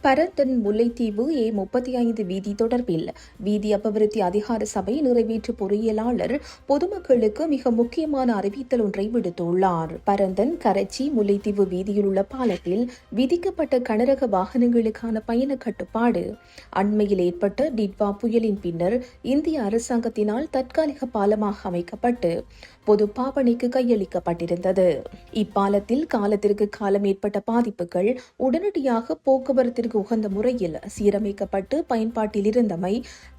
Paranthan Mullaitivu A35 வீதி தொடர்பில் வீதி அபிவிருத்தி அதிகார சபை நிறைவேற்று பொறியியலாளர் பொதுமக்களுக்கு மிக முக்கியமான அறிவித்தல் ஒன்றை விடுத்துள்ளார். பரந்தன் கரச்சி முல்லைத்தீவு வீதியில் உள்ள பாலத்தில் விதிக்கப்பட்ட கனரக வாகனங்களுக்கான பயண கட்டுப்பாடு அண்மையில் ஏற்பட்ட டிட்வா புயலின் பின்னர் இந்திய அரசாங்கத்தினால் தற்காலிக பாலமாக அமைக்கப்பட்டு பொது பாவனைக்கு கையளிக்கப்பட்டிருந்தது. இப்பாலத்தில் காலத்திற்கு காலம் ஏற்பட்ட பாதிப்புகள் உடனடியாக போக்குவரத்திற்கு உகந்த முறையில் சீரமைக்கப்பட்டு பயன்பாட்டில் இருந்தமை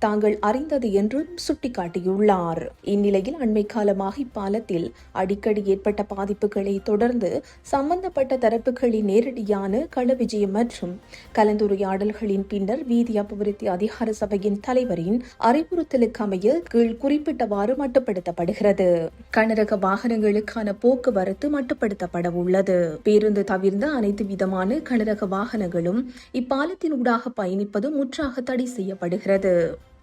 தாங்கள் அறிந்தது என்றும் சுட்டிக்காட்டியுள்ளார். இந்நிலையில் அண்மை காலமாக இப்பாலத்தில் அடிக்கடி ஏற்பட்ட பாதிப்புகளை தொடர்ந்து சம்பந்தப்பட்ட தரப்புகளின் நேரடியான கள விஜயம் மற்றும் கலந்துரையாடல்களின் பின்னர் வீதி அபிவிருத்தி அதிகார சபையின் தலைவரின் அறிவுறுத்தலுக்கு அமைய கீழ் குறிப்பிட்டவாறு மட்டுப்படுத்தப்படுகிறது. கனரக வாகனங்களுக்கான போக்குவரத்து மட்டுப்படுத்தப்பட உள்ளது. பேருந்து தவிர்ந்த அனைத்து விதமான கனரக வாகனங்களும் இப்பாலத்தின் ஊடாக பயணிப்பது முற்றாக தடை செய்யப்படுகிறது.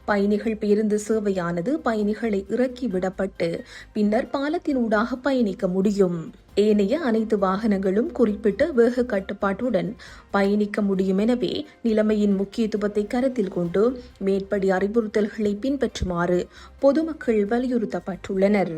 பயணிகள் பேருந்து சேவையானது பயணிகளை இறக்கி விடப்பட்டு பின்னர் பாலத்தின் ஊடாக பயணிக்க முடியும். ஏனைய அனைத்து வாகனங்களும் குறிப்பிட்ட வேக கட்டுப்பாட்டுடன் பயணிக்க முடியும். எனவே நிலைமையின் முக்கியத்துவத்தை கருத்தில் கொண்டு மேற்படி அறிவுறுத்தல்களை பின்பற்றுமாறு பொதுமக்கள் வலியுறுத்தப்பட்டுள்ளனர்.